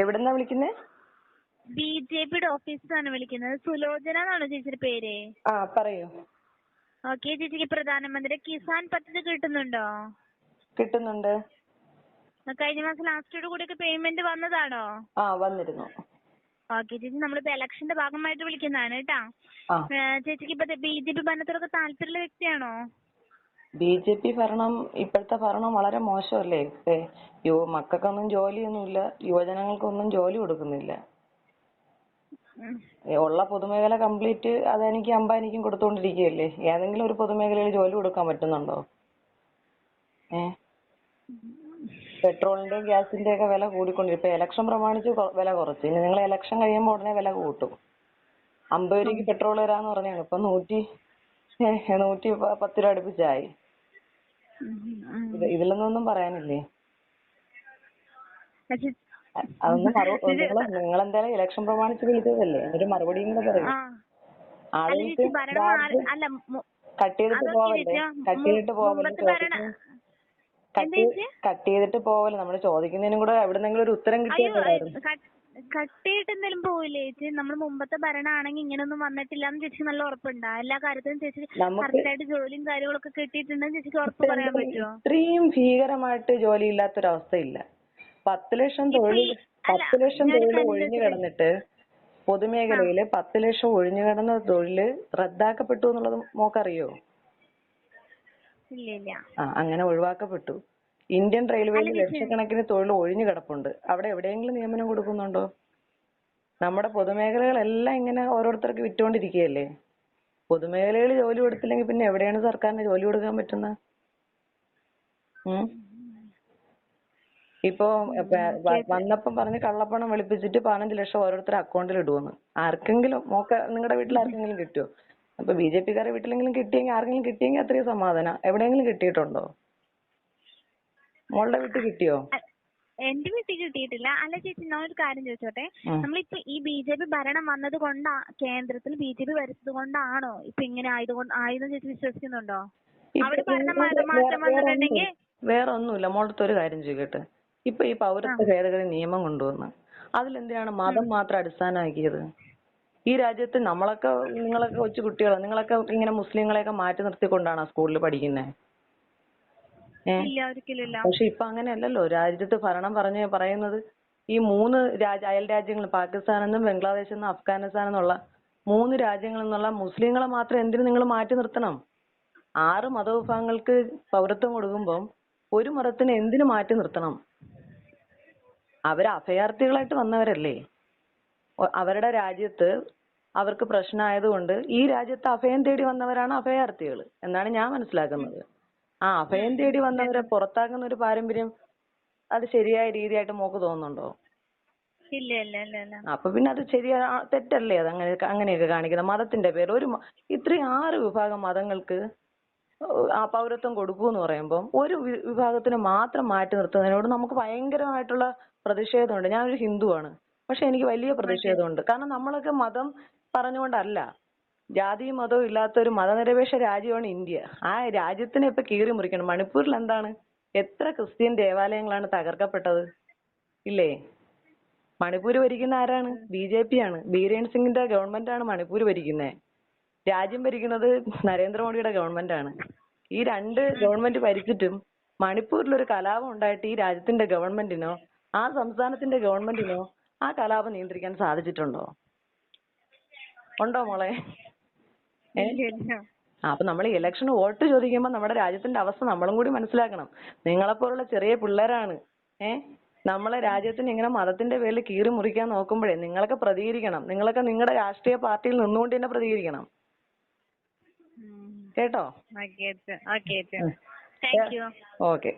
എവിടെന്നാ വിളിക്കുന്നേ? ബിജെപിയുടെ ഓഫീസിൽ നിന്നാണ് വിളിക്കുന്നത്. സുലോചന എന്നാണോ ചേച്ചിയുടെ പേര്? ആ പറയൂ. ഓക്കെ, ചേച്ചിക്ക് പ്രധാനമന്ത്രി കിസാൻ പദ്ധതി കിട്ടുന്നുണ്ടോ? കിട്ടുന്നുണ്ട്. കഴിഞ്ഞ മാസം ലാസ്റ്റോട് കൂടിയൊക്കെ പേയ്മെന്റ് വന്നതാണോ? ആ വന്നിരുന്നു. ഓക്കെ ചേച്ചി, നമ്മളിപ്പോ ഇലക്ഷന്റെ ഭാഗമായിട്ട് വിളിക്കുന്നതാണ് കേട്ടാ. ആ ചേച്ചിക്ക് ഇപ്പൊ ബിജെപി ഭരണത്തോടൊക്കെ താല്പര്യമുള്ള വ്യക്തിയാണോ? ബിജെപി ഭരണം, ഇപ്പോഴത്തെ ഭരണം വളരെ മോശമല്ലേ. മക്കൾക്കൊന്നും ജോലിയൊന്നുമില്ല, യുവജനങ്ങൾക്കൊന്നും ജോലി കൊടുക്കുന്നില്ല. ഉള്ള പൊതുമേഖല കംപ്ലീറ്റ് അദാനിക്കും അംബാനിക്കും കൊടുത്തുകൊണ്ടിരിക്കുകയല്ലേ. ഏതെങ്കിലും ഒരു പൊതുമേഖലയിൽ ജോലി കൊടുക്കാൻ പറ്റുന്നുണ്ടോ? പെട്രോളിന്റെയും ഗ്യാസിന്റെയും ഒക്കെ വില കൂടിക്കൊണ്ടിരിക്കും. ഇപ്പൊ ഇലക്ഷൻ പ്രമാണിച്ച് വില കുറച്ച്. ഇനി നിങ്ങൾ ഇലക്ഷൻ കഴിയുമ്പോൾ ഉടനെ വില കൂട്ടും. 50 രൂപയ്ക്ക് പെട്രോൾ തരാന്ന് പറഞ്ഞാണ്, ഇപ്പൊ 110 രൂപ അടുപ്പിച്ചായി. ഇതിലൊന്നും പറയാനില്ലേ? അതൊന്നും നിങ്ങൾ എന്തായാലും ഇലക്ഷൻ പ്രമാണിച്ച് വിളിച്ചതല്ലേ, ഒരു മറുപടിയും കൂടെ പറയും. ആളുകൾക്ക് കട്ട് ചെയ്തിട്ട് പോവല്ലേ, കട്ട് ചെയ്തിട്ട് പോവല്ലേ. നമ്മൾ ചോദിക്കുന്നതിനും കൂടെ എവിടെന്നെങ്കിലും ഒരു ഉത്തരം കിട്ടിയായിരുന്നു. കട്ടിയിട്ട് എന്തെങ്കിലും പോവില്ലേ ചേച്ചി? നമ്മൾ മുമ്പത്തെ ഭരണമാണെങ്കിൽ ഇങ്ങനെയൊന്നും വന്നിട്ടില്ലാന്ന് ചേച്ചിക്ക് നല്ല ഉറപ്പുണ്ടാ? എല്ലാ കാര്യത്തിലും ചേച്ചി കറക്റ്റായിട്ട് ജോലിയും കാര്യങ്ങളൊക്കെ കിട്ടിയിട്ടുണ്ടെന്ന് ചേച്ചിക്ക് ഉറപ്പ് പറയാൻ പറ്റുമോ? ഇത്രയും ഭീകരമായിട്ട് ജോലി ഇല്ലാത്തൊരവസ്ഥയില്ല. 10 ലക്ഷം തൊഴിൽ ഒഴിഞ്ഞു കിടന്നിട്ട് പൊതുമേഖലയില് 10 ലക്ഷം ഒഴിഞ്ഞു കിടന്ന തൊഴില് റദ്ദാക്കപ്പെട്ടു എന്നുള്ളത് മോക്കറിയോ? അങ്ങനെ ഒഴിവാക്കപ്പെട്ടു. ഇന്ത്യൻ റെയിൽവേയിൽ ലക്ഷക്കണക്കിന് തൊഴിൽ ഒഴിഞ്ഞു കിടപ്പുണ്ട്. അവിടെ എവിടെയെങ്കിലും നിയമനം കൊടുക്കുന്നുണ്ടോ? നമ്മുടെ പൊതുമേഖലകളെല്ലാം ഇങ്ങനെ ഓരോരുത്തർക്ക് വിറ്റുകൊണ്ടിരിക്കുകയല്ലേ. പൊതുമേഖലയിൽ ജോലി കൊടുത്തില്ലെങ്കിൽ പിന്നെ എവിടെയാണ് സർക്കാരിന് ജോലി കൊടുക്കാൻ പറ്റുന്നത്? ഇപ്പൊ വന്നപ്പം പറഞ്ഞ് കള്ളപ്പണം വെളുപ്പിച്ചിട്ട് 15 ലക്ഷം ഓരോരുത്തരുടെ അക്കൗണ്ടിൽ ഇടുവെന്ന്. ആർക്കെങ്കിലും നിങ്ങളുടെ വീട്ടിൽ ആർക്കെങ്കിലും കിട്ടുമോ? അപ്പൊ ബിജെപിക്കാരുടെ വീട്ടിലെങ്കിലും കിട്ടിയെങ്കിൽ, ആർക്കെങ്കിലും കിട്ടിയെങ്കിൽ അത്രയും സമാധാനം. എവിടെയെങ്കിലും കിട്ടിയിട്ടുണ്ടോ? മോളുടെ വീട്ടിൽ കിട്ടിയോ? എന്റെ വീട്ടിൽ കിട്ടിയിട്ടില്ല. അല്ല ചേച്ചി, ഞാൻ ഒരു കാര്യം ചോദിച്ചോട്ടെ. നമ്മളിപ്പോ ഈ ബിജെപി ഭരണം വന്നത് കൊണ്ടാ, കേന്ദ്രത്തിൽ ബിജെപി ഭരിച്ചത് കൊണ്ടാണോ ഇപ്പൊ ഇങ്ങനെ ആയതെന്ന് ചേച്ചി വിശ്വസിക്കുന്നുണ്ടോ? അവിടെ ഭരണം മാറ്റം വന്നിട്ടുണ്ടെങ്കിൽ വേറെ ഒന്നുമില്ല. മോളത്തെ ഒരു കാര്യം ചോദിക്കട്ടെ. ഇപ്പൊ ഈ പൗരത്വ ഭേദഗതി നിയമം കൊണ്ടുവന്ന് അതിലെന്തിനാണ് മതം മാത്രം അടിസ്ഥാനമാക്കിയത്? ഈ രാജ്യത്ത് നിങ്ങളൊക്കെ കൊച്ചു കുട്ടികളോ, നിങ്ങളൊക്കെ ഇങ്ങനെ മുസ്ലിങ്ങളെയൊക്കെ മാറ്റി നിർത്തിക്കൊണ്ടാണോ സ്കൂളിൽ പഠിക്കുന്നത്? പക്ഷെ ഇപ്പൊ അങ്ങനെയല്ലല്ലോ. രാജ്യത്ത് ഭരണം പറയുന്നത് ഈ 3 അയൽ രാജ്യങ്ങൾ, പാകിസ്ഥാനെന്നും ബംഗ്ലാദേശെന്നും അഫ്ഗാനിസ്ഥാനെന്നുള്ള 3 രാജ്യങ്ങളിൽ നിന്നുള്ള മുസ്ലിങ്ങളെ മാത്രം എന്തിനു നിങ്ങൾ മാറ്റി നിർത്തണം? 6 മതവിഭാഗങ്ങൾക്ക് പൗരത്വം കൊടുക്കുമ്പോൾ ഒരു മതത്തിനെ എന്തിനു മാറ്റി നിർത്തണം? അവര് അഭയാർത്ഥികളായിട്ട് വന്നവരല്ലേ. അവരുടെ രാജ്യത്ത് അവർക്ക് പ്രശ്നമായതുകൊണ്ട് ഈ രാജ്യത്ത് അഭയം തേടി വന്നവരാണ് അഭയാർത്ഥികൾ എന്നാണ് ഞാൻ മനസ്സിലാക്കുന്നത്. ആ അഭയം തേടി വന്നവരെ പുറത്താക്കുന്ന ഒരു പാരമ്പര്യം അത് ശരിയായ രീതിയായിട്ട് മോക്ക് തോന്നുന്നുണ്ടോ? അപ്പൊ പിന്നെ അത് തെറ്റല്ലേ? അത് അങ്ങനെയൊക്കെ കാണിക്കുന്നത് മതത്തിന്റെ പേര്. ഇത്രയും 6 വിഭാഗം മതങ്ങൾക്ക് ആ പൗരത്വം കൊടുക്കൂന്ന് പറയുമ്പോൾ ഒരു വിഭാഗത്തിന് മാത്രം മാറ്റി നിർത്തുന്നതിനോട് നമുക്ക് ഭയങ്കരമായിട്ടുള്ള പ്രതിഷേധമുണ്ട്. ഞാനൊരു ഹിന്ദുവാണ്, പക്ഷെ എനിക്ക് വലിയ പ്രതിഷേധമുണ്ട്. കാരണം നമ്മളൊക്കെ മതം പറഞ്ഞുകൊണ്ടല്ല, ജാതിയും മതവും ഇല്ലാത്ത ഒരു മതനിരപേക്ഷ രാജ്യമാണ് ഇന്ത്യ. ആ രാജ്യത്തിനെ ഇപ്പൊ കീറി മുറിക്കണം. മണിപ്പൂരിൽ എന്താണ്, എത്ര ക്രിസ്ത്യൻ ദേവാലയങ്ങളാണ് തകർക്കപ്പെട്ടത് ഇല്ലേ? മണിപ്പൂർ ഭരിക്കുന്ന ആരാണ്? ബിജെപി ആണ്. ബീരേൻ സിംഗിന്റെ ഗവൺമെന്റ് ആണ് മണിപ്പൂർ ഭരിക്കുന്നത്. രാജ്യം ഭരിക്കുന്നത് നരേന്ദ്രമോദിയുടെ ഗവൺമെന്റ് ആണ്. ഈ 2 ഗവൺമെന്റ് ഭരിച്ചിട്ടും മണിപ്പൂരിലൊരു കലാപം ഉണ്ടായിട്ട് ഈ രാജ്യത്തിന്റെ ഗവൺമെന്റിനോ ആ സംസ്ഥാനത്തിന്റെ ഗവൺമെന്റിനോ ആ കലാപം നിയന്ത്രിക്കാൻ സാധിച്ചിട്ടുണ്ടോ? ഉണ്ടോ മോളെ? അപ്പൊ നമ്മൾ ഇലക്ഷന് വോട്ട് ചോദിക്കുമ്പോൾ നമ്മുടെ രാജ്യത്തിന്റെ അവസ്ഥ നമ്മളും കൂടി മനസ്സിലാക്കണം. നിങ്ങളെപ്പോലുള്ള ചെറിയ പിള്ളേരാണ് നമ്മളെ രാജ്യത്തിന് ഇങ്ങനെ മതത്തിന്റെ പേരിൽ കീറി മുറിക്കാൻ നോക്കുമ്പോഴേ നിങ്ങളൊക്കെ പ്രതികരിക്കണം. നിങ്ങളൊക്കെ നിങ്ങളുടെ രാഷ്ട്രീയ പാർട്ടിയിൽ നിന്നുകൊണ്ട് തന്നെ പ്രതികരിക്കണം. കേട്ടോ? ഓക്കെ.